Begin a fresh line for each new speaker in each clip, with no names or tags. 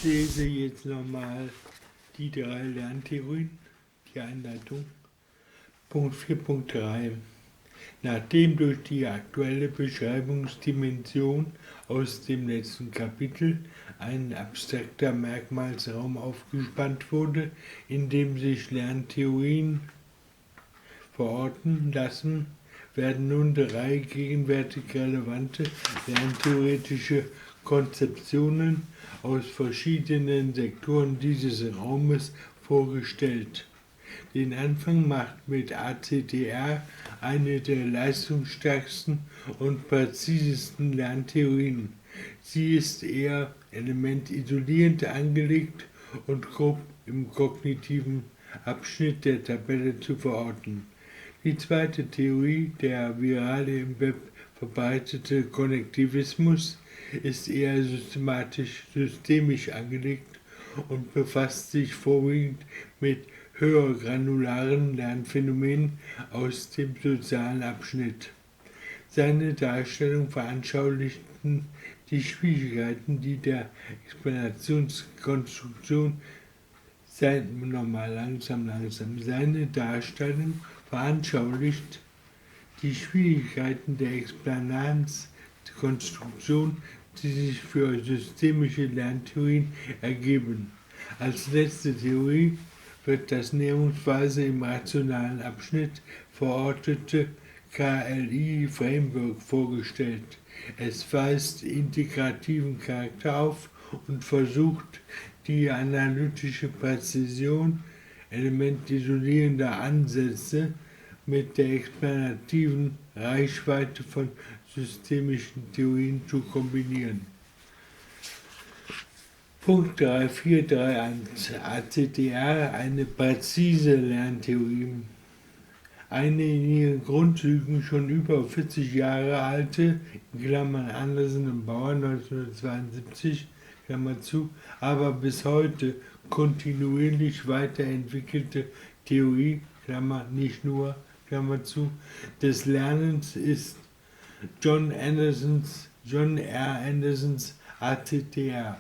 lese jetzt nochmal die 3 Lerntheorien, die Einleitung. Punkt 4.3. Nachdem durch die aktuelle Beschreibungsdimension aus dem letzten Kapitel ein abstrakter Merkmalsraum aufgespannt wurde, in dem sich Lerntheorien verorten lassen, werden nun 3 gegenwärtig relevante lerntheoretische Konzeptionen aus verschiedenen Sektoren dieses Raumes vorgestellt. Den Anfang macht mit ACTR eine der leistungsstärksten und präzisesten Lerntheorien. Sie ist eher elementisolierend angelegt und grob im kognitiven Abschnitt der Tabelle zu verorten. Die zweite Theorie, der virale im Web verbreitete Konnektivismus, ist eher systemisch angelegt und befasst sich vorwiegend mit höher granularen Lernphänomenen aus dem sozialen Abschnitt. Seine Darstellung veranschaulichten die Schwierigkeiten, die der Explanationskonstruktion Seine Darstellung veranschaulicht die Schwierigkeiten der Explanationskonstruktion, die sich für systemische Lerntheorien ergeben. Als letzte Theorie wird das näherungsweise im rationalen Abschnitt verortete KLI-Framework vorgestellt. Es weist integrativen Charakter auf und versucht, die analytische Präzision elementisolierender Ansätze mit der explanativen Reichweite von systemischen Theorien zu kombinieren. Punkt 3.4.3.1 ACTR, eine präzise Lerntheorie. Eine in ihren Grundzügen schon über 40 Jahre alte, in Klammern Andersen und Bauer 1972, Klammer zu, aber bis heute kontinuierlich weiterentwickelte Theorie, Klammer nicht nur, Klammer zu, des Lernens ist John R. Andersons ACTR.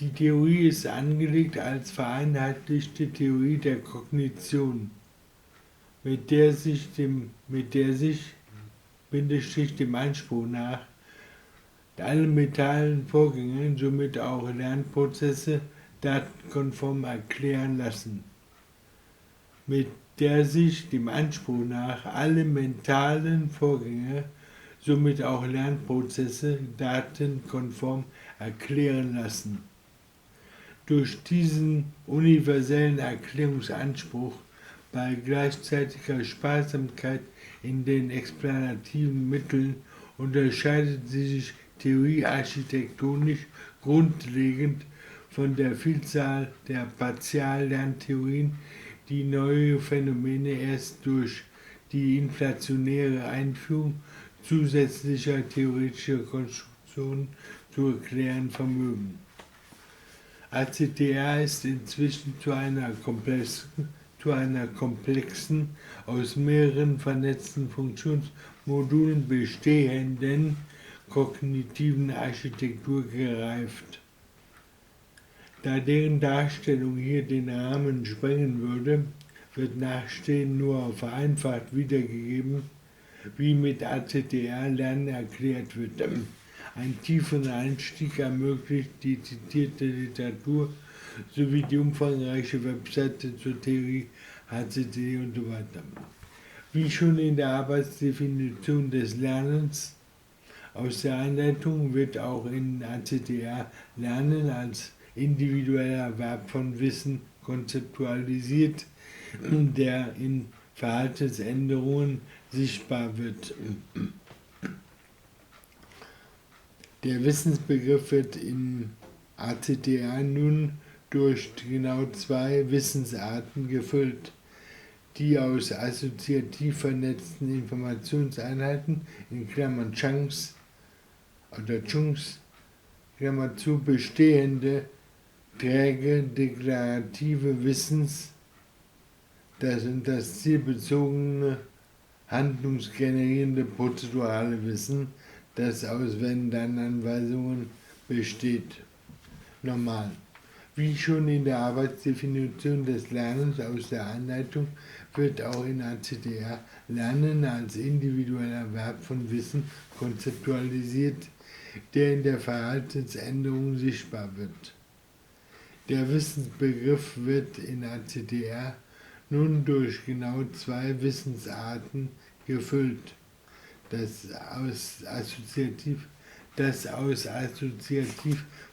Die Theorie ist angelegt als vereinheitlichte Theorie der Kognition, mit der sich dem Anspruch nach alle mentalen Vorgänge, somit auch Lernprozesse, datenkonform erklären lassen. Mit der sich dem Anspruch nach alle mentalen Vorgänge, somit auch Lernprozesse, datenkonform erklären lassen. Durch diesen universellen Erklärungsanspruch bei gleichzeitiger Sparsamkeit in den explanativen Mitteln unterscheidet sie sich theoriearchitektonisch grundlegend von der Vielzahl der Partiallerntheorien, die neue Phänomene erst durch die inflationäre Einführung zusätzlicher theoretischer Konstruktionen zu erklären vermögen. ACTR ist inzwischen zu einer komplexen, aus mehreren vernetzten Funktionsmodulen bestehenden kognitiven Architektur gereift. Da deren Darstellung hier den Rahmen sprengen würde, wird nachstehend nur vereinfacht wiedergegeben, wie mit ACTR Lernen erklärt wird. Ein tieferen Einstieg ermöglicht die zitierte Literatur sowie die umfangreiche Webseite zur Theorie, HCT und so weiter. Wie schon in der Arbeitsdefinition des Lernens aus der Einleitung wird auch in ACTR Lernen als individueller Erwerb von Wissen konzeptualisiert, der in Verhaltensänderungen sichtbar wird. Der Wissensbegriff wird in ACTR nun durch genau 2 Wissensarten gefüllt, die aus assoziativ vernetzten Informationseinheiten, in Klammern Chunks oder Chunks, Klammer zu, bestehende, träge, deklarative Wissens, das sind das zielbezogene, handlungsgenerierende, prozedurale Wissen, das aus Wenn-Dann-Anweisungen besteht. Normal. Wie schon in der Arbeitsdefinition des Lernens aus der Anleitung wird auch in ACDR Lernen als individueller Erwerb von Wissen konzeptualisiert, der in der Verhaltensänderung sichtbar wird. Der Wissensbegriff wird in ACDR nun durch genau zwei Wissensarten gefüllt: das aus assoziativ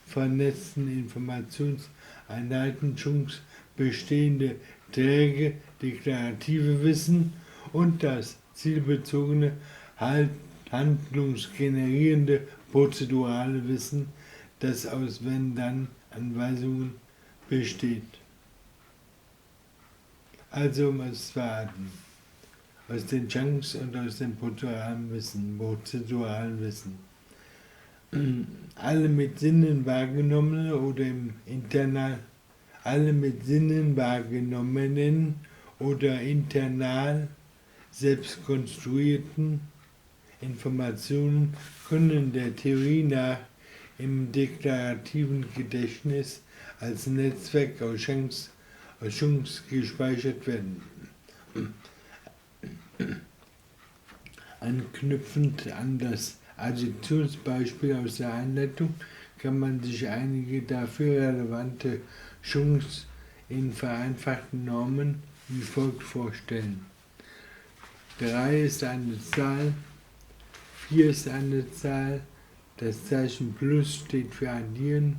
vernetzten Informationseinheiten Chunks bestehende träge deklarative Wissen und das zielbezogene handlungsgenerierende prozedurale Wissen, das aus Wenn-Dann-Anweisungen besteht. Also um es zu verraten, aus den Chunks und aus dem prozeduralen Wissen. Alle mit Sinnen wahrgenommene oder alle mit Sinnen wahrgenommenen oder internal selbst konstruierten Informationen können der Theorie nach im deklarativen Gedächtnis als Netzwerk aus Chunks gespeichert werden. Anknüpfend an das Additionsbeispiel aus der Einleitung kann man sich einige dafür relevante Chunks in vereinfachten Normen wie folgt vorstellen. 3 ist eine Zahl, 4 ist eine Zahl, das Zeichen Plus steht für Addieren,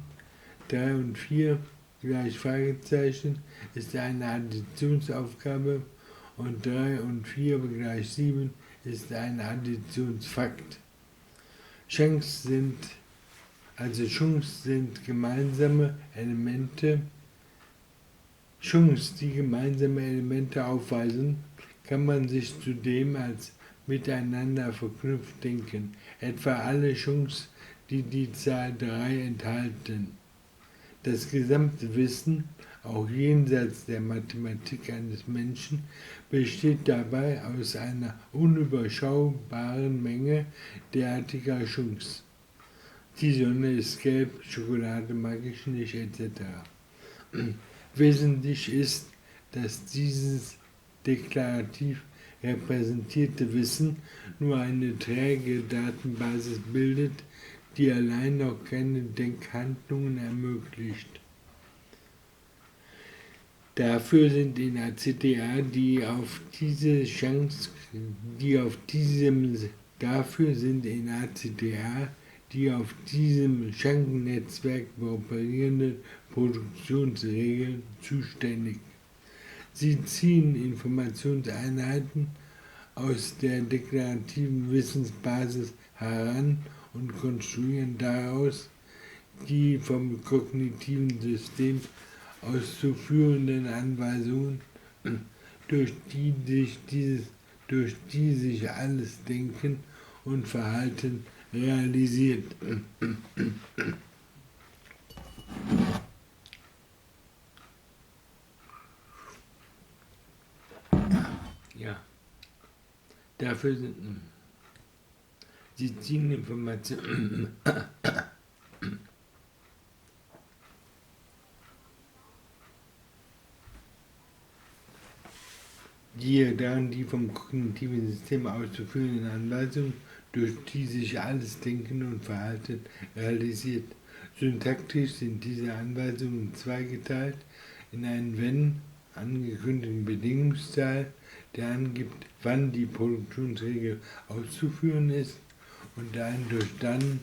3 und 4 gleich Fragezeichen ist eine Additionsaufgabe und 3 und 4 gleich 7 ist ein Additionsfakt. Chunks sind gemeinsame Elemente. Chunks, die gemeinsame Elemente aufweisen, kann man sich zudem als miteinander verknüpft denken, etwa alle Chunks, die die Zahl 3 enthalten. Das gesamte Wissen, auch jenseits der Mathematik eines Menschen, besteht dabei aus einer unüberschaubaren Menge derartiger Chunks. Die Sonne ist gelb, Schokolade mag ich nicht, etc. Wesentlich ist, dass dieses deklarativ repräsentierte Wissen nur eine träge Datenbasis bildet, die allein noch keine Denkhandlungen ermöglicht. Dafür sind in ACDR die auf diesem Chancennetzwerk operierenden Produktionsregeln zuständig. Sie ziehen Informationseinheiten aus der deklarativen Wissensbasis heran und konstruieren daraus die vom kognitiven System auszuführenden Anweisungen, durch die sich alles Denken und Verhalten realisiert. Ja, dafür sind sie ziehen Informationen. Die vom kognitiven System auszuführenden Anweisungen, durch die sich alles Denken und Verhalten realisiert. Syntaktisch sind diese Anweisungen zweigeteilt in einen Wenn angekündigten Bedingungsteil, der angibt, wann die Produktionsregel auszuführen ist, und einen durch dann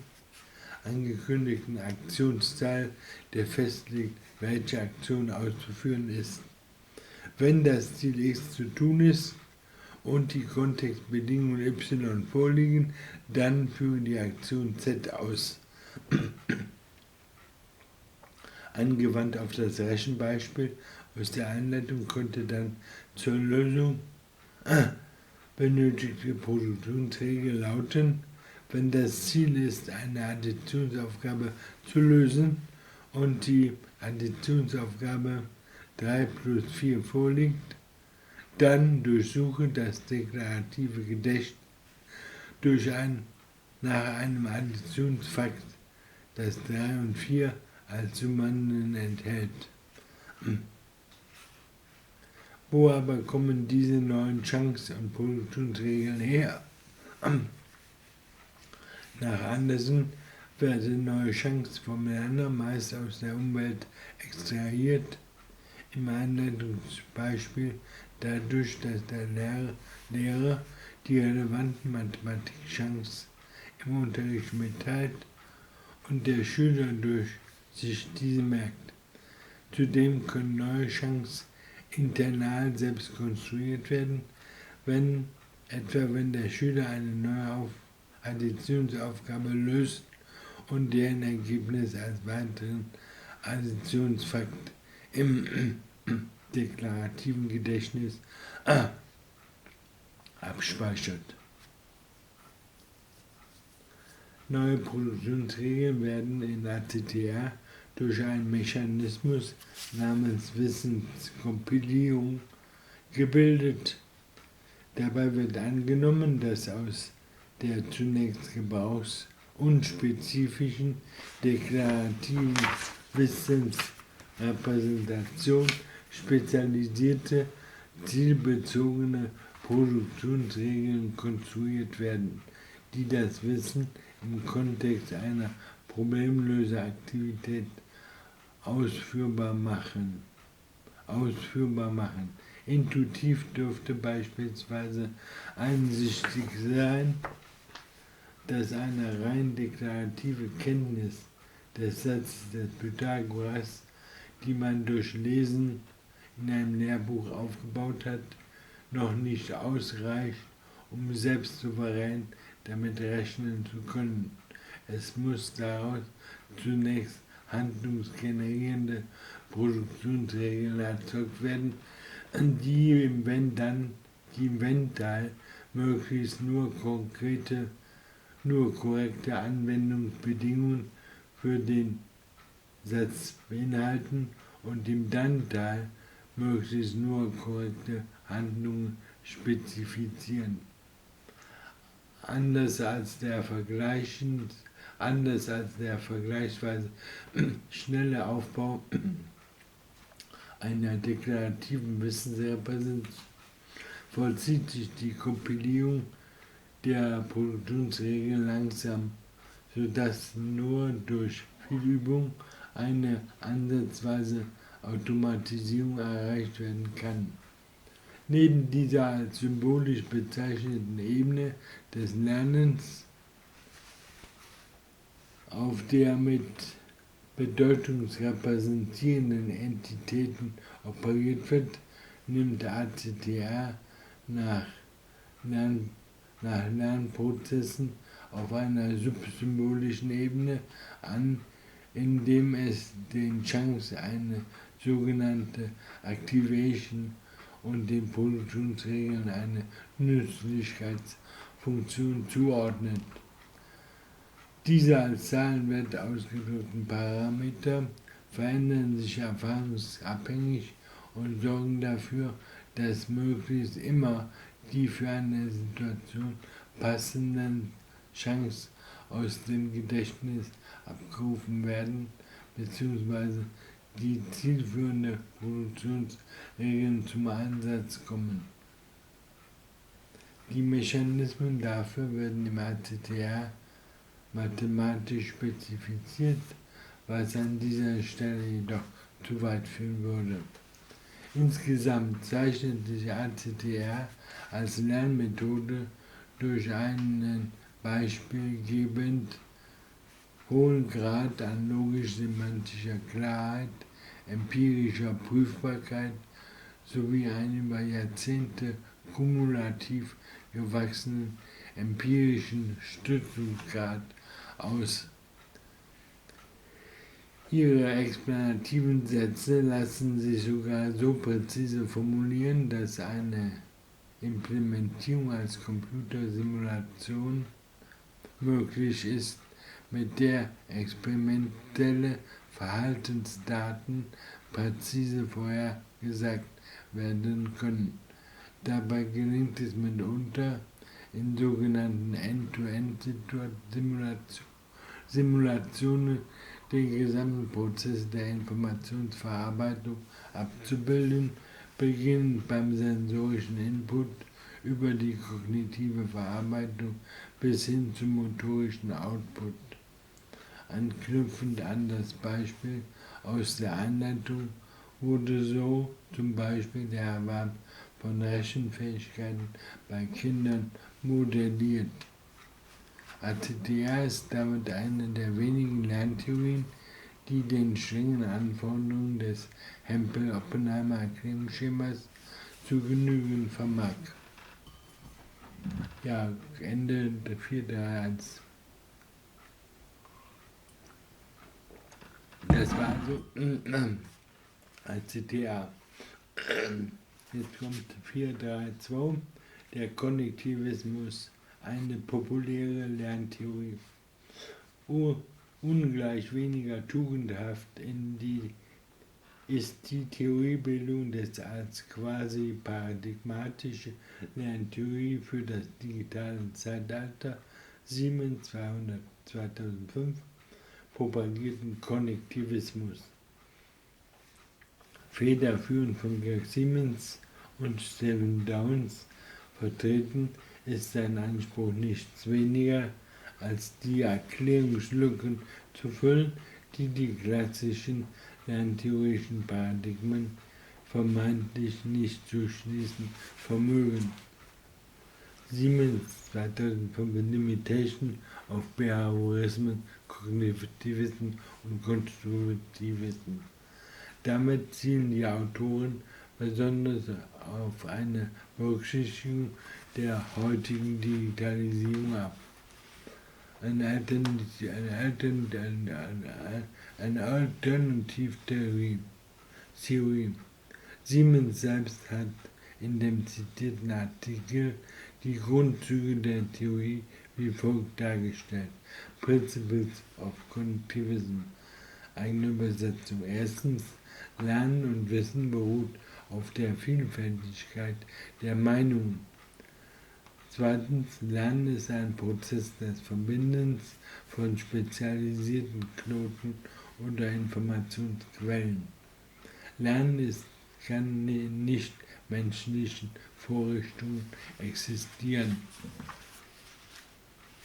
angekündigten Aktionsteil, der festlegt, welche Aktion auszuführen ist. Wenn das Ziel X zu tun ist und die Kontextbedingungen Y vorliegen, dann führe die Aktion Z aus. Angewandt auf das Rechenbeispiel aus der Einleitung konnte dann zur Lösung benötigte Produktionsregel lauten: Wenn das Ziel ist, eine Additionsaufgabe zu lösen und die Additionsaufgabe 3 plus 4 vorliegt, dann durchsuche das deklarative Gedächtnis durch ein nach einem Additionsfakt, das 3 und 4 als Summanden enthält. Wo aber kommen diese neuen Chance- und Produktionsregeln her? Nach Andersen werden neue Chancen vom Lerner meist aus der Umwelt extrahiert. Im Einleitungsbeispiel dadurch, dass der Lehrer die relevanten Mathematikchancen im Unterricht mitteilt und der Schüler durch sich diese merkt. Zudem können neue Chancen internal selbst konstruiert werden, etwa wenn der Schüler eine neue Additionsaufgabe löst und deren Ergebnis als weiteren Additionsfakt im deklarativen Gedächtnis abspeichert. Neue Produktionsregeln werden in ACTA durch einen Mechanismus namens Wissenskompilierung gebildet. Dabei wird angenommen, dass aus der zunächst gebrauchsunspezifischen deklarativen Wissensrepräsentation spezialisierte, zielbezogene Produktionsregeln konstruiert werden, die das Wissen im Kontext einer Problemlöseaktivität ausführbar machen. Intuitiv dürfte beispielsweise einsichtig sein, dass eine rein deklarative Kenntnis des Satzes des Pythagoras, die man durch Lesen in einem Lehrbuch aufgebaut hat, noch nicht ausreicht, um selbst souverän damit rechnen zu können. Es muss daraus zunächst handlungsgenerierende Produktionsregeln erzeugt werden, die im Wenn-Teil möglichst nur korrekte Anwendungsbedingungen für den Satz beinhalten und im Dann-Teil möglichst nur korrekte Handlungen spezifizieren. Anders als der vergleichsweise schnelle Aufbau einer deklarativen Wissensrepräsentation vollzieht sich die Kompilierung der Produktionsregeln langsam, sodass nur durch viel Übung eine ansatzweise Automatisierung erreicht werden kann. Neben dieser als symbolisch bezeichneten Ebene des Lernens, auf der mit bedeutungsrepräsentierenden Entitäten operiert wird, nimmt ACTA nach Lernprozessen auf einer subsymbolischen Ebene an, indem es den Chunks eine sogenannte Activation und den Produktionsregeln eine Nützlichkeitsfunktion zuordnet. Diese als Zahlenwert ausgedrückten Parameter verändern sich erfahrungsabhängig und sorgen dafür, dass möglichst immer die für eine Situation passenden Chunks aus dem Gedächtnis abgerufen werden, bzw. die zielführende Produktionsregeln zum Einsatz kommen. Die Mechanismen dafür werden im ACTA mathematisch spezifiziert, was an dieser Stelle jedoch zu weit führen würde. Insgesamt zeichnet sich ACTA als Lernmethode durch einen beispielgebend hohen Grad an logisch-semantischer Klarheit, empirischer Prüfbarkeit sowie einen über Jahrzehnte kumulativ gewachsenen empirischen Stützungsgrad aus. Ihre explanativen Sätze lassen sich sogar so präzise formulieren, dass eine Implementierung als Computersimulation möglich ist, mit der experimentelle Verhaltensdaten präzise vorhergesagt werden können. Dabei gelingt es mitunter, in sogenannten End-to-End-Simulationen den gesamten Prozess der Informationsverarbeitung abzubilden, beginnend beim sensorischen Input über die kognitive Verarbeitung bis hin zum motorischen Output. Anknüpfend an das Beispiel aus der Einleitung wurde so zum Beispiel der Erwerb von Rechenfähigkeiten bei Kindern modelliert. ACTA ist damit eine der wenigen Lerntheorien, die den strengen Anforderungen des Hempel-Oppenheimer-Erklärungsschemas zu genügen vermag. Ja, Ende der 4.3.1. Das war also ACTA. Jetzt kommt 4.3.2, der Konnektivismus, eine populäre Lerntheorie. Ungleich weniger tugendhaft ist die Theoriebildung des als quasi paradigmatische Lerntheorie für das digitale Zeitalter Siemens 2005 propagierten Konnektivismus. Federführend von Georg Siemens und Stephen Downes vertreten, ist sein Anspruch nichts weniger als die Erklärungslücken zu füllen, die die klassischen lerntheoretischen Paradigmen vermeintlich nicht zu schließen vermögen. Siemens 2005 Limitation of Behaviorism, Kognitivism und Konstruktivism. Damit zielen die Autoren besonders auf eine Berücksichtigung der heutigen Digitalisierung ab. Eine Alternativtheorie. Siemens selbst hat in dem zitierten Artikel die Grundzüge der Theorie wie folgt dargestellt. Principles of Cognitivism. Eigene Übersetzung. Erstens, Lernen und Wissen beruht auf der Vielfältigkeit der Meinungen. Zweitens, Lernen ist ein Prozess des Verbindens von spezialisierten Knoten oder Informationsquellen. Lernen kann in nichtmenschlichen Vorrichtungen existieren.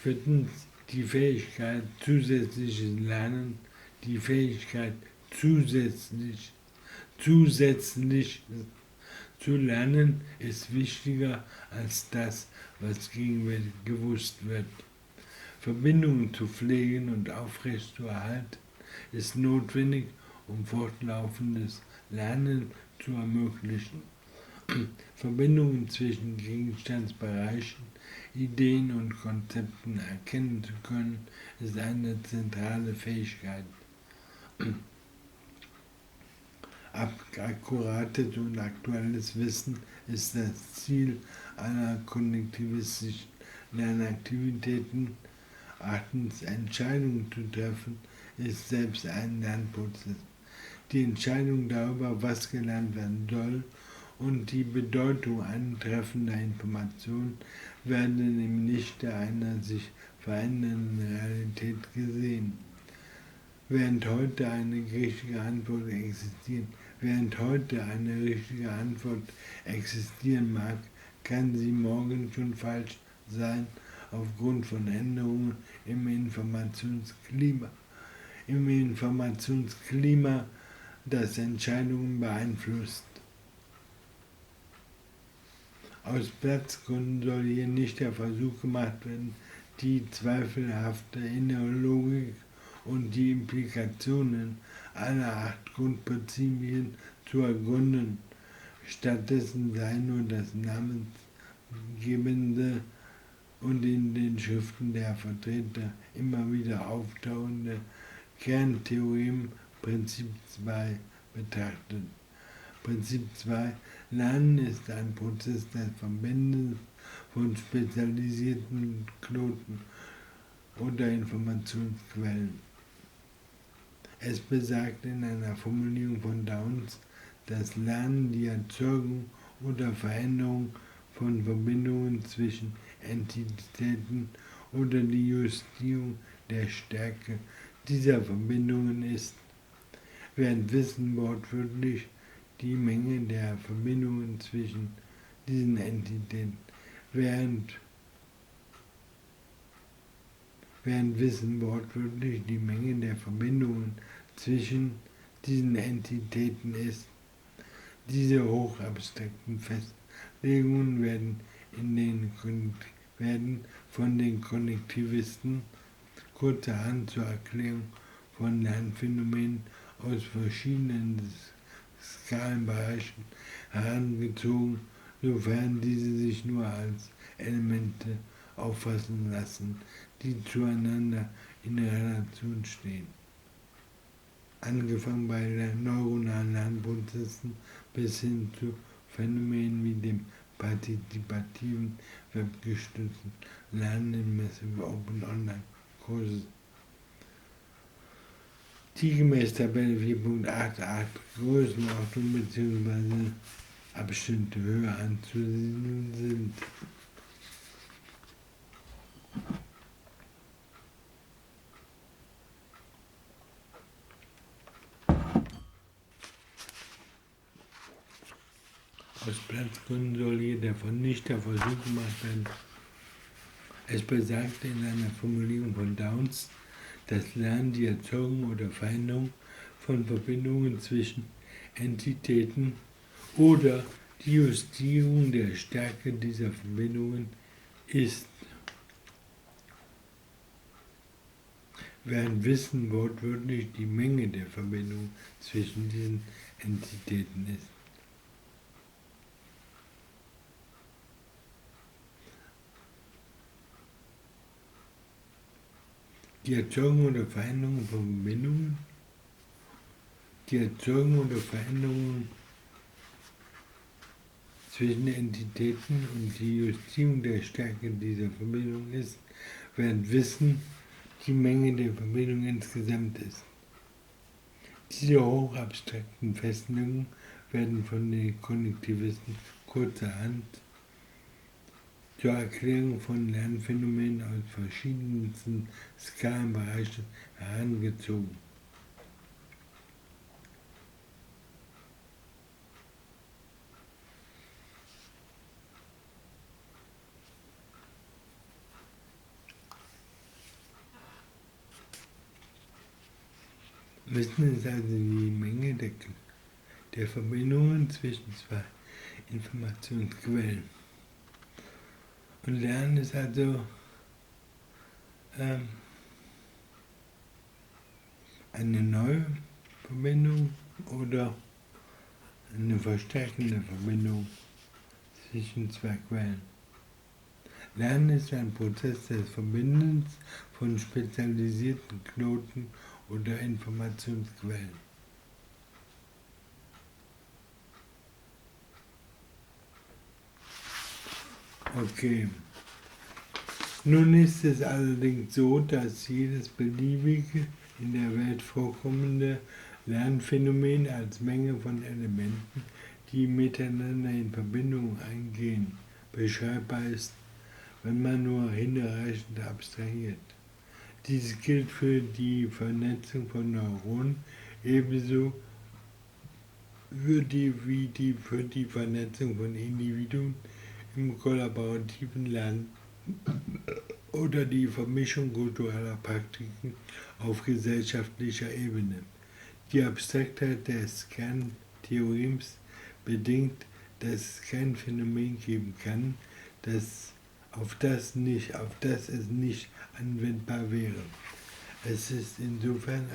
Viertens, die Fähigkeit zusätzliches Lernen, die Fähigkeit zusätzlich zu lernen ist wichtiger als das, was gegenwärtig gewusst wird. Verbindungen zu pflegen und aufrechtzuerhalten ist notwendig, um fortlaufendes Lernen zu ermöglichen. Verbindungen zwischen Gegenstandsbereichen, Ideen und Konzepten erkennen zu können, ist eine zentrale Fähigkeit. Akkurates und aktuelles Wissen ist das Ziel aller kognitivistischen Lernaktivitäten. Achtens, Entscheidungen zu treffen, ist selbst ein Lernprozess. Die Entscheidung darüber, was gelernt werden soll, und die Bedeutung eintreffender Informationen werden im Lichte einer sich verändernden Realität gesehen. Während heute eine richtige Antwort existieren mag, kann sie morgen schon falsch sein aufgrund von Änderungen im Informationsklima, das Entscheidungen beeinflusst. Aus Platzgründen soll hier nicht der Versuch gemacht werden, die zweifelhafte innere Logik und die Implikationen aller 8 Grundprinzipien zu ergründen. Stattdessen sei nur das namensgebende und in den Schriften der Vertreter immer wieder auftauchende Kerntheorem Prinzip 2 betrachtet. Prinzip 2: Lernen ist ein Prozess des Verbindens von spezialisierten Knoten oder Informationsquellen. Es besagt in einer Formulierung von Downes, dass Lernen die Erzeugung oder Veränderung von Verbindungen zwischen Entitäten oder die Justierung der Stärke dieser Verbindungen ist, während Wissen wortwörtlich die Menge der Verbindungen zwischen diesen Entitäten, während Wissen wortwörtlich die Menge der Verbindungen zwischen diesen Entitäten ist. Diese hochabstrakten Festlegungen werden von den Konnektivisten kurzerhand zur Erklärung von Lernphänomenen aus verschiedenen Skalenbereichen herangezogen, sofern diese sich nur als Elemente auffassen lassen, die zueinander in Relation stehen. Angefangen bei den neuronalen Lernprozessen bis hin zu Phänomenen wie dem partizipativen, webgestützten Lernen in Massive Open Online-Kursen. Die gemäß Tabelle 4.88 Größenordnung bzw. Abschnitte höher anzusiedeln sind. Aus Platzgründen soll hier der Vernichter Versuch gemacht werden. Es besagt in einer Formulierung von Downs, dass Lernen die Erzeugung oder Veränderung von Verbindungen zwischen Entitäten oder die Justierung der Stärke dieser Verbindungen ist, während Wissen wortwörtlich die Menge der Verbindungen zwischen diesen Entitäten ist. Die Erzeugung oder Veränderung von Verbindungen, zwischen Entitäten und die Justierung der Stärke dieser Verbindung ist, während Wissen die Menge der Verbindung insgesamt ist. Diese hochabstrakten Festlegungen werden von den Konnektivisten kurzerhand zur Erklärung von Lernphänomenen aus verschiedensten Skalenbereichen herangezogen. Wissen ist also die Menge der Verbindungen zwischen zwei Informationsquellen. Und Lernen ist also eine neue Verbindung oder eine verstärkende Verbindung zwischen zwei Quellen. Lernen ist ein Prozess des Verbindens von spezialisierten Knoten oder Informationsquellen. Okay. Nun ist es allerdings so, dass jedes beliebige in der Welt vorkommende Lernphänomen als Menge von Elementen, die miteinander in Verbindung eingehen, beschreibbar ist, wenn man nur hinreichend abstrahiert. Dies gilt für die Vernetzung von Neuronen ebenso für die Vernetzung von Individuen im kollaborativen Lernen oder die Vermischung kultureller Praktiken auf gesellschaftlicher Ebene. Die Abstraktheit des Kerntheorems bedingt, dass es kein Phänomen geben kann, auf das es nicht anwendbar wäre. Es ist insofern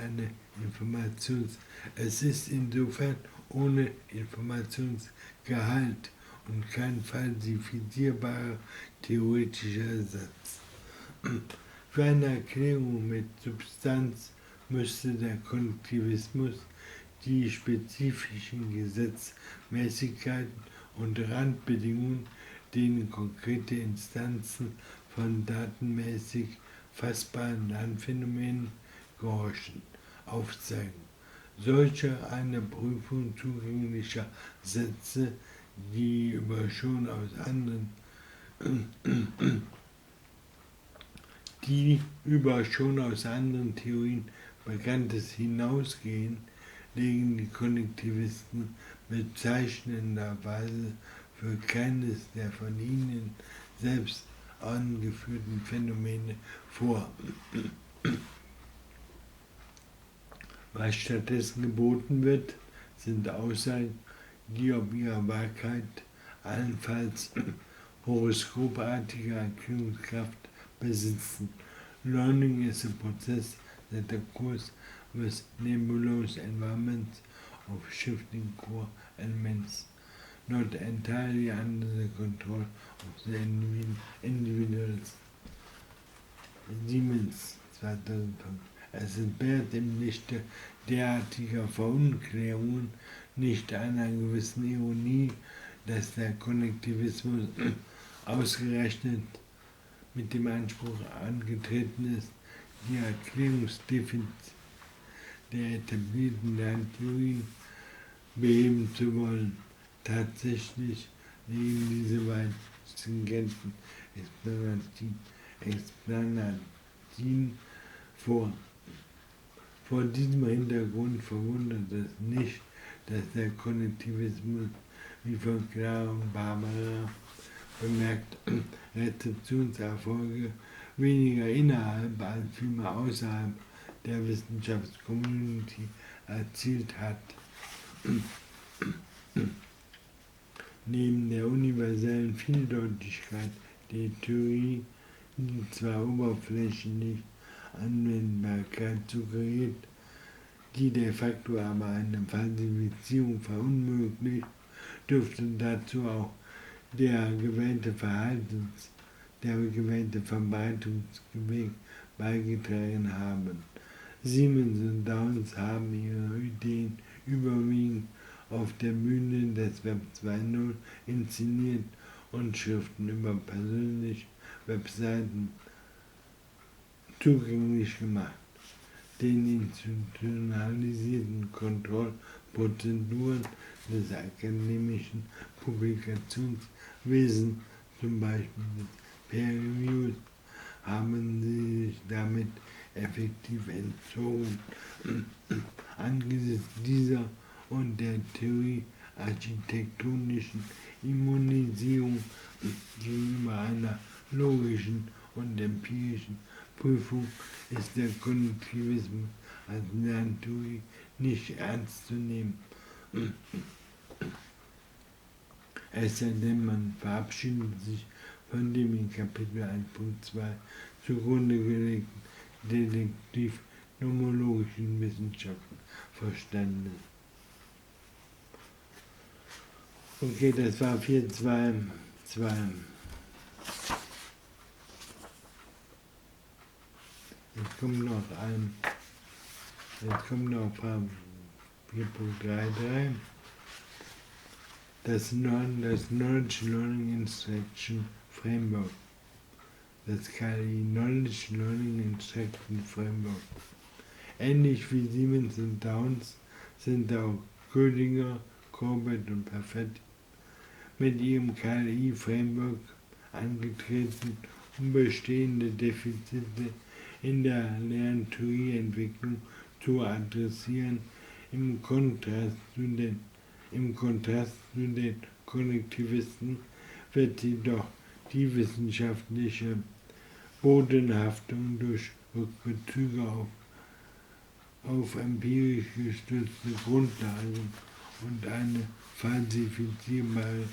ohne Informationsgehalt und kein falsifizierbarer theoretischer Ersatz. Für eine Erklärung mit Substanz müsste der Konnektivismus die spezifischen Gesetzmäßigkeiten und Randbedingungen, denen konkrete Instanzen von datenmäßig fassbaren Lernphänomenen gehorchen, aufzeigen. Solche einer Prüfung zugänglicher Sätze, die über schon aus anderen Theorien Bekanntes hinausgehen, legen die Konnektivisten bezeichnenderweise für keines der von ihnen selbst angeführten Phänomene vor. Was stattdessen geboten wird, sind Aussagen, die ob ihrer Wahrheit allenfalls horoskopartige Erklärungskraft besitzen. Learning is a process that occurs with nebulous environments of shifting core elements, not entirely under the control of the individuals. Siemens 2005. Es entbehrt im Lichte derartiger Verunklärungen nicht einer gewissen Ironie, dass der Konnektivismus ausgerechnet mit dem Anspruch angetreten ist, die Erklärungsdefizite der etablierten Lerntheorien beheben zu wollen. Tatsächlich liegen diese weit stringenten Explanatien vor. Vor diesem Hintergrund verwundert es nicht, dass der Konnektivismus, wie von Clara und Barbara bemerkt, Rezeptionserfolge weniger innerhalb als vielmehr außerhalb der Wissenschaftscommunity erzielt hat. Neben der universellen Vieldeutigkeit der Theorie, die zwar oberflächlich Anwendbarkeit suggeriert, die de facto aber eine Falsifizierung verunmöglicht, dürfte dazu auch der gewählte Verbreitungsweg beigetragen haben. Siemens und Downs haben ihre Ideen überwiegend auf der Bühne des Web 2.0 inszeniert und Schriften über persönliche Webseiten zugänglich gemacht. Den institutionalisierten Kontrollprozeduren des akademischen Publikationswesens, zum Beispiel des Peer Reviews, haben sie sich damit effektiv entzogen. Angesichts dieser und der Theorie architektonischen Immunisierung gegenüber einer logischen und empirischen Prüfung ist der Kognitivismus als Lerntheorie nicht ernst zu nehmen. Es sei denn, man verabschiedet sich von dem in Kapitel 1.2 zugrunde gelegten detektiv-nomologischen Wissenschaften verstanden. Okay, das war 4.2.2. Jetzt kommt noch 4.3.3. Das Knowledge Learning Instruction Framework. Das KI Knowledge Learning Instruction Framework. Ähnlich wie Siemens und Downs sind auch Ködinger, Corbett und Perfetti mit ihrem KI-Framework angetreten, um bestehende Defizite in der Lerntheorieentwicklung zu adressieren. Im Kontrast zu den Konnektivisten wird jedoch die wissenschaftliche Bodenhaftung durch Rückbezüge auf empirisch gestützte Grundlagen und eine falsifizierbare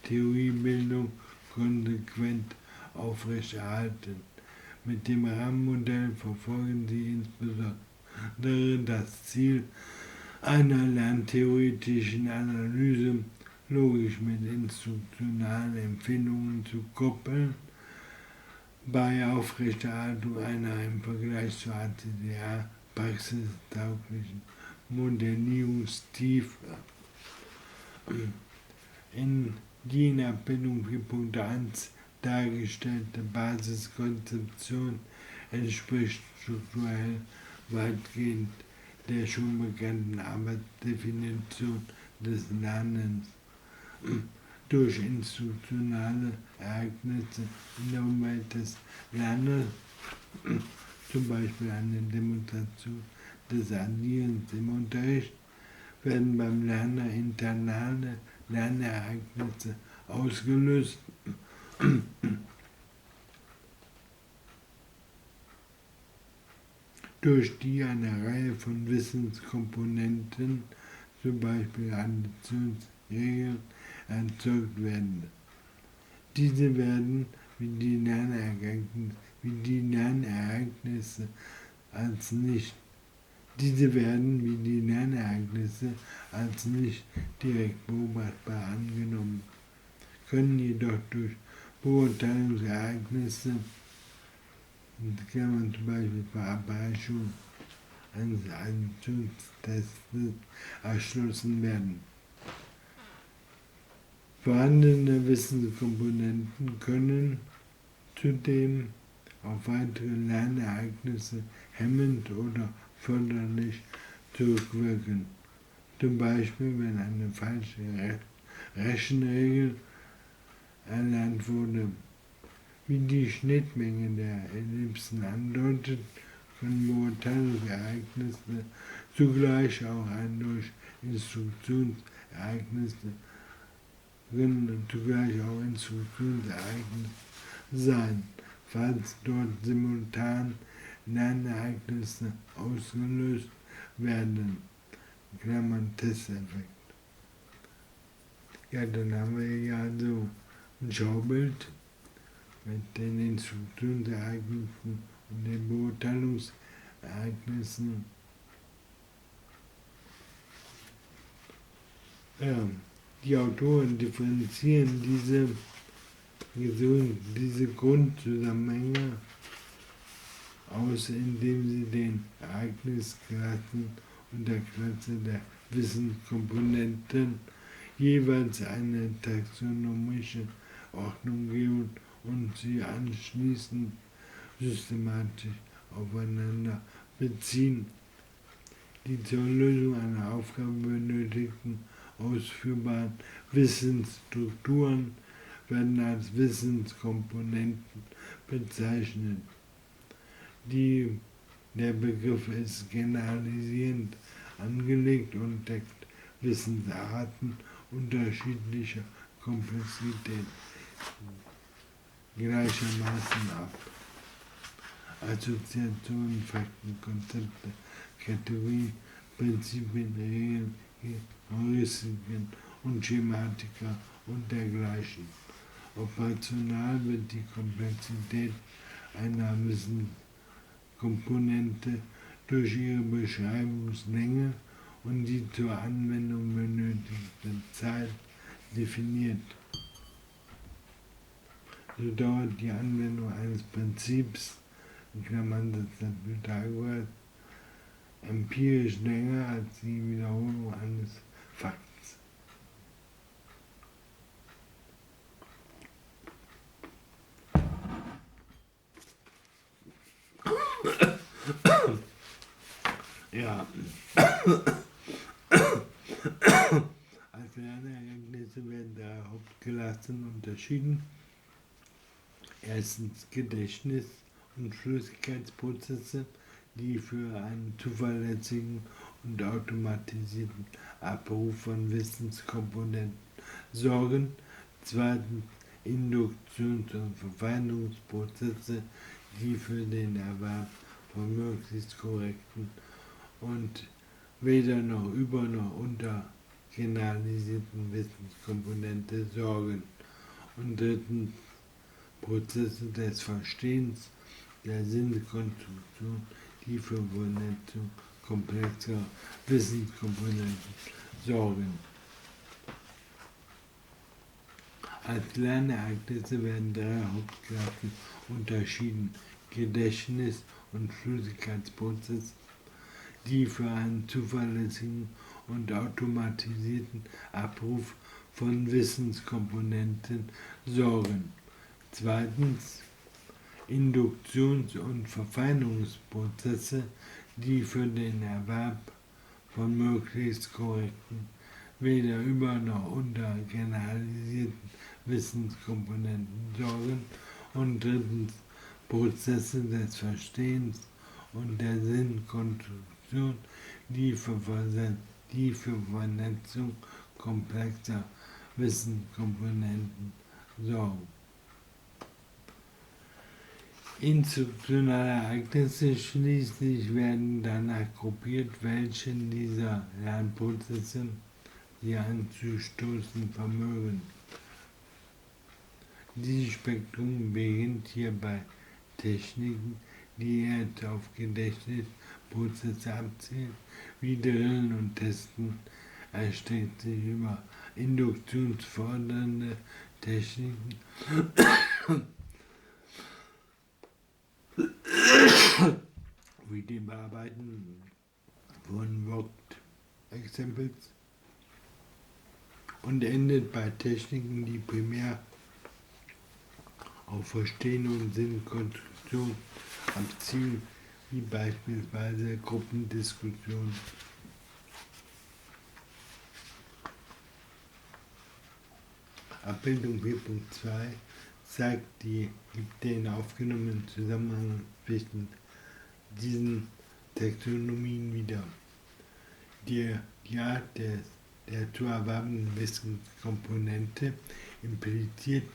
Theoriebildung konsequent aufrechterhalten. Mit dem Rahmenmodell verfolgen sie insbesondere das Ziel einer lerntheoretischen Analyse logisch mit instruktionalen Empfindungen zu koppeln, bei Aufrechterhaltung einer im Vergleich zur ACDA praxistauglichen Modellierungstiefe. In die in Abbildung 4.1 dargestellte Basiskonzeption entspricht strukturell weitgehend der schon bekannten Arbeitsdefinition des Lernens. durch instruktionale Ereignisse in der Umwelt des Lerners, zum Beispiel eine Demonstration des Adierens im Unterricht, werden beim Lerner internale Lernereignisse ausgelöst, durch die eine Reihe von Wissenskomponenten, zum Beispiel Additionsregeln, erzeugt werden. Diese werden wie die Lernereignisse als nicht direkt beobachtbar angenommen, können jedoch durch Beurteilungsereignisse, zum Beispiel Verabreichung eines Additionstests, erschlossen werden. Vorhandene Wissenskomponenten können zudem auf weitere Lernereignisse hemmend oder förderlich zurückwirken. Zum Beispiel, wenn eine falsche Rechenregel erlernt wurde. Wie die Schnittmenge der Ellipsen andeutet, können Beurteilungsereignisse zugleich auch Instruktionsereignisse sein, falls dort simultan Lernereignisse ausgelöst werden. Testeffekt. Ja, dann haben wir ja so ein Schaubild mit den Instruktionsereignissen und den Beurteilungsereignissen. Ja, die Autoren differenzieren diese Grundzusammenhänge aus, indem sie den Ereignisklassen und der Klasse der Wissenskomponenten jeweils eine taxonomische Ordnung geben und sie anschließend systematisch aufeinander beziehen. Die zur Lösung einer Aufgabe benötigten ausführbaren Wissensstrukturen werden als Wissenskomponenten bezeichnet. Der Begriff ist generalisierend angelegt und deckt Wissensarten unterschiedlicher Komplexität gleichermaßen ab. Assoziationen, Fakten, Konzepte, Kategorien, Prinzipien, Regeln, Heuristiken und Schematika und dergleichen. Operational wird die Komplexität einer Wissenskomponente durch ihre Beschreibungslänge und die zur Anwendung benötigte Zeit definiert. So dauert die Anwendung eines Prinzips, das der Pythagoras, empirisch länger als die Wiederholung eines Fakts. Ja. Als Lernereignisse werden drei Hauptklassen unterschieden. Erstens Gedächtnis- und Flüssigkeitsprozesse, die für einen zuverlässigen und automatisierten Abruf von Wissenskomponenten sorgen. Zweitens Induktions- und Verfeinerungsprozesse, die für den Erwerb von möglichst korrekten und weder noch über noch unter generalisierten Wissenskomponenten sorgen. Und drittens Prozesse des Verstehens, der Sinnkonstruktion, die für Vernetzung komplexer Wissenskomponenten sorgen. Als Lernereignisse werden drei Hauptklassen unterschieden: Gedächtnis- und Flüssigkeitsprozesse, die für einen zuverlässigen und automatisierten Abruf von Wissenskomponenten sorgen. Zweitens Induktions- und Verfeinerungsprozesse, die für den Erwerb von möglichst korrekten weder über noch unter generalisierten Wissenskomponenten sorgen und drittens Prozesse des Verstehens und der Sinnkonstruktion, die für Vernetzung komplexer Wissenskomponenten sorgen. Instruktionale Ereignisse schließlich werden danach gruppiert, welche dieser Lernprozesse sie anzustoßen vermögen. Dieses Spektrum beginnt hier bei Techniken, die eher auf Gedächtnisprozesse abzielen, wie Drillen und Testen, erstreckt sich über induktionsfordernde Techniken wie dem Bearbeiten von Worked-Examples und endet bei Techniken, die primär auf Verstehen und Sinnkonstruktion abzielen, wie beispielsweise Gruppendiskussionen. Abbildung 4.2 gibt den aufgenommenen Zusammenhang zwischen diesen Taxonomien wieder. Die Art der zu erwerbenden Wissenskomponente impliziert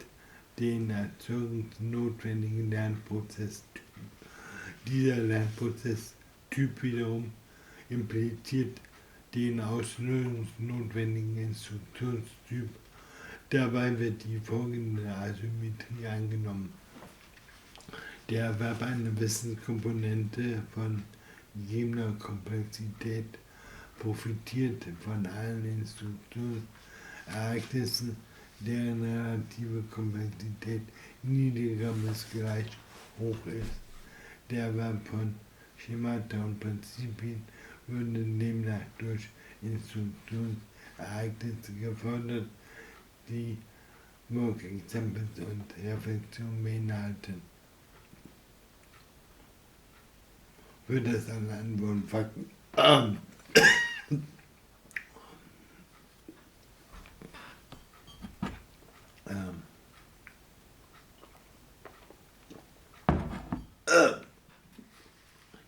den erzeugungsnotwendigen Lernprozesstyp. Dieser Lernprozesstyp wiederum impliziert den auslösungsnotwendigen Instruktionstyp. Dabei wird die folgende Asymmetrie angenommen. Der Erwerb einer Wissenskomponente von gegebener Komplexität profitiert von allen Instruktionsereignissen, deren relative Komplexität niedriger bis gleich hoch ist. Der Erwerb von Schemata und Prinzipien würde demnach durch Instruktionsereignisse gefördert, die Work-Examples und Reflexion beinhalten. Für das Anhand von Fakten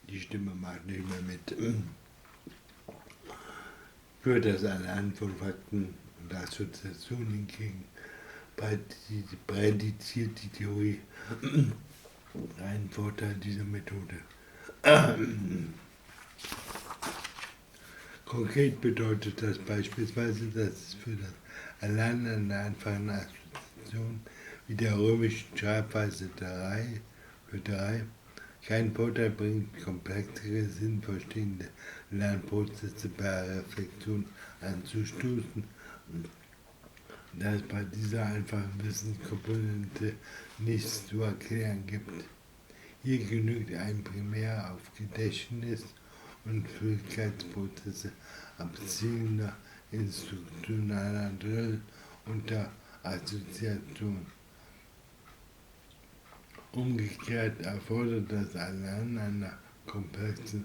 die Stimme macht nicht mehr mit. Für das Anhand von Fakten und Assoziationen hingegen prädiziert die Theorie einen Vorteil dieser Methode. Konkret bedeutet das beispielsweise, dass es für das Erlernen einer einfachen Assoziation wie der römischen Schreibweise 3 für 3 keinen Vorteil bringt, komplexere, sinnverstehende Lernprozesse per Reflexion anzustoßen, da es bei dieser einfachen Wissenskomponente nichts zu erklären gibt. Hier genügt ein primär auf Gedächtnis und Fähigkeitsprozesse abzielender instruktionaler Drill unter Assoziation. Umgekehrt erfordert das Erlernen einer komplexen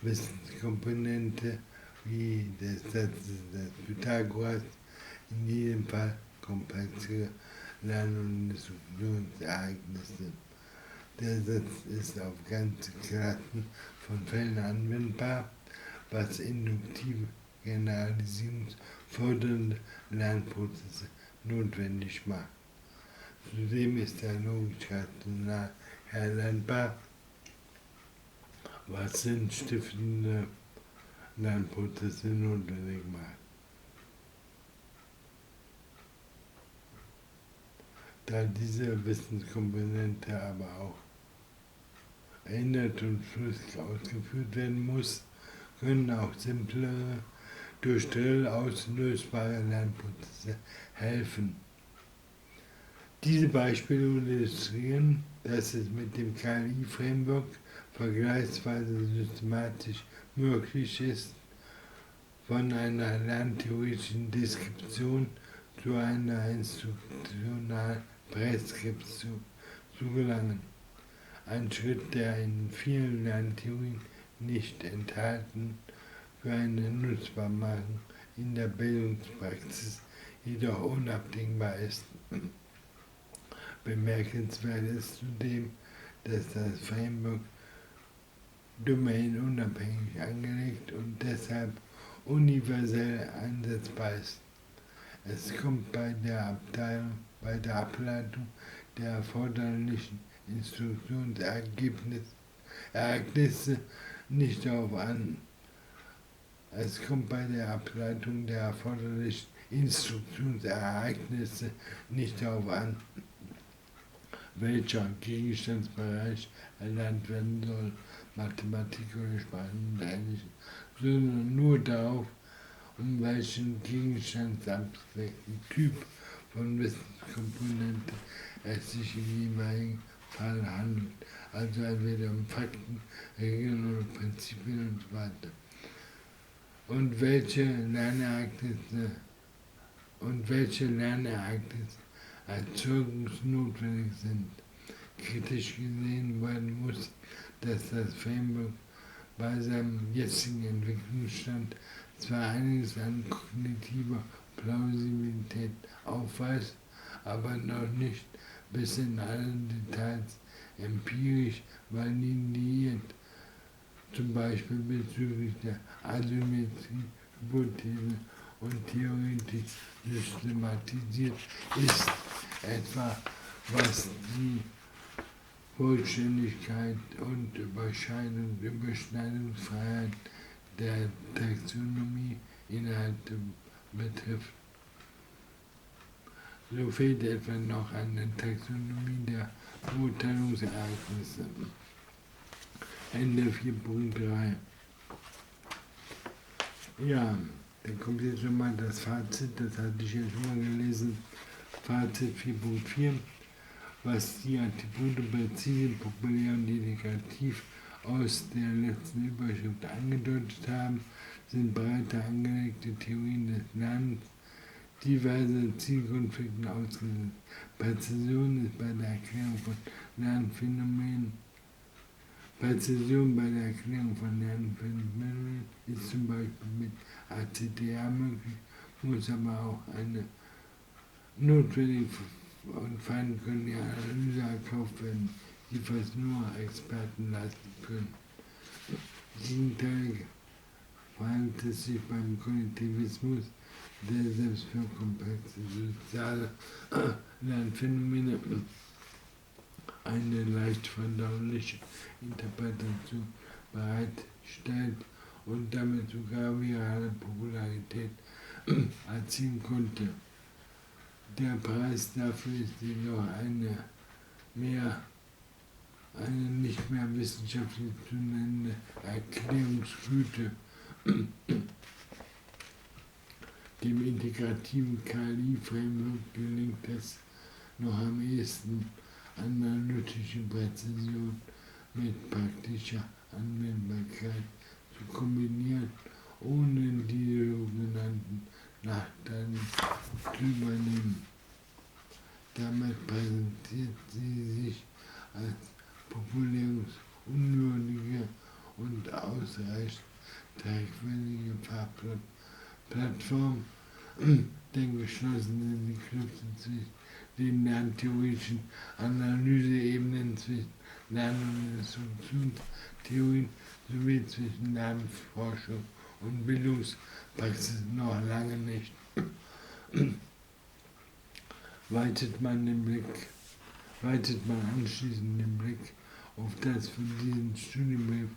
Wissenskomponente wie des Satzes des Pythagoras in jedem Fall komplexe Lern- und Instruktionsereignisse. Der Satz ist auf ganze Klassen von Fällen anwendbar, was induktive, generalisierungsfördernde Lernprozesse notwendig macht. Zudem ist er logisch rational erlernbar, was sinnstiftende Lernprozesse notwendig macht. Da diese Wissenskomponente aber auch erinnert und flüssig ausgeführt werden muss, können auch simplere, durch Drill auslösbare Lernprozesse helfen. Diese Beispiele illustrieren, dass es mit dem KI-Framework vergleichsweise systematisch möglich ist, von einer lerntheoretischen Deskription zu einer instruktionalen Präskription zu gelangen. Ein Schritt, der in vielen Lerntheorien nicht enthalten, für eine Nutzbarmachung in der Bildungspraxis jedoch unabdingbar ist. Bemerkenswert ist zudem, dass das Framework domainunabhängig angelegt und deshalb universell einsetzbar ist. Es kommt bei der Ableitung der erforderlichen Instruktionsereignisse nicht darauf an. Es kommt bei der Ableitung der erforderlichen Instruktionsereignisse nicht darauf an, welcher Gegenstandsbereich erlernt werden soll, Mathematik oder Sprachen und Ähnliches, sondern nur darauf, um welchen gegenstandsabstrakten Typ von Wissenskomponente es sich im jeweiligen Fall handelt, also entweder um Fakten, Regeln oder Prinzipien und so weiter. Und welche Lernereignisse erzeugungsnotwendig sind. Kritisch gesehen werden muss, dass das Framework bei seinem jetzigen Entwicklungsstand zwar einiges an kognitiver Plausibilität aufweist, aber noch nicht bis in alle Details empirisch validiert, zum Beispiel bezüglich der Asymmetrie-Hypothese und theoretisch systematisiert ist, etwa was die Vollständigkeit und Überschneidungsfreiheit der Taxonomie-Inhalte betrifft. So fehlt etwa noch eine Taxonomie der Beurteilungsereignisse. Ende 4.3. Ja, dann kommt jetzt schon mal das Fazit, das hatte ich ja schon mal gelesen. Fazit 4.4. Was die Attribute präzise, populär und integrativ aus der letzten Überschrift angedeutet haben, sind breiter angelegte Theorien des Lernens, diverse Zielkonflikten ausgesetzt. Präzision ist bei der Erklärung von Lernphänomenen ist zum Beispiel mit ACTA möglich, muss aber auch eine notwendige und feingründige Analyse erkauft werden, die fast nur Experten leisten können. Gegenteilig verhandelt es sich beim Kognitivismus, der selbst für komplexe soziale Lernphänomene eine leicht verdauliche Interpretation bereitstellt und damit sogar virale Popularität erzielen konnte. Der Preis dafür ist jedoch eine nicht mehr wissenschaftlich zu nennende Erklärungsgüte. Dem integrativen KI-Framework gelingt es noch am ehesten, analytische Präzision mit praktischer Anwendbarkeit zu kombinieren, ohne diese sogenannten Nachteile zu übernehmen. Damit präsentiert sie sich als populärungsunwürdige und ausreichend tragfähige Plattform der geschlossenen Klüfte zwischen den lerntheoretischen Analyseebenen zwischen Lern- und Instruktionstheorien sowie zwischen Lernforschung und Bildungspraxis noch lange nicht. Weitet man anschließend den Blick auf das von diesem Studienbrief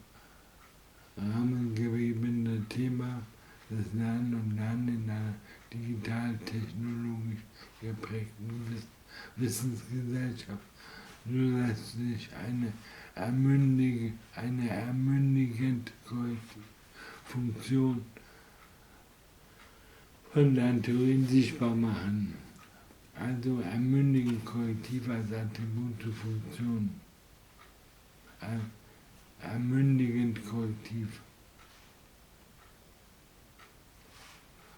rahmengegebene Thema, das Lernen und Lernen in einer digital-technologisch geprägten Wissensgesellschaft, so lässt sich eine ermündigende Funktion von Lerntheorien sichtbar machen. Also ermündigend korrektiv als Attribut zur Funktion. Ermündigend korrektiv.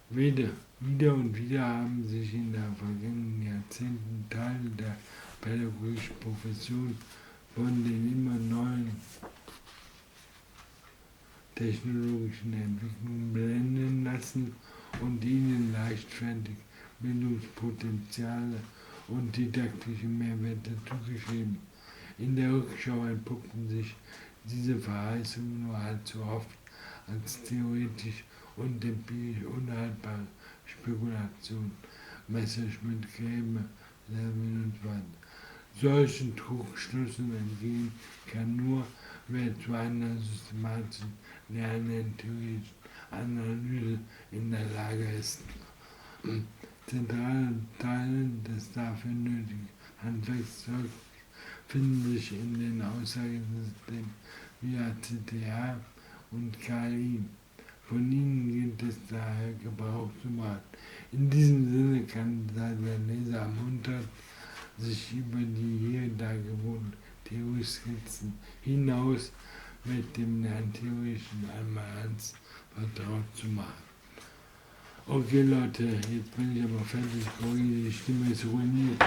Wieder und wieder haben sich in den vergangenen Jahrzehnten Teile der pädagogischen Profession von den immer neuen technologischen Entwicklungen blenden lassen und ihnen leichtfertig Bildungspotenziale und didaktische Mehrwerte zugeschrieben. In der Rückschau entpuppten sich diese Verheißungen nur allzu oft als theoretisch und empirisch unhaltbare Spekulation. Messerschmitt, Gräbe, Leben und so weiter. Solchen Trugschlüssen entgehen kann nur, wer zu einer systematischen lerntheoretischen Analyse in der Lage ist. Zentrale Teile des dafür nötigen Handwerkszeugs finden sich in den Aussagesystemen wie ACTA und KI. Von ihnen gilt es daher Gebrauch zu machen. In diesem Sinne kann der Leser ermuntert, sich über die hier dargebotenen Theorieskizzen hinaus mit dem Lerntheorischen einmal ans vertraut zu machen. Okay Leute, jetzt bin ich aber fertig, die Stimme ist ruiniert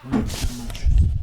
und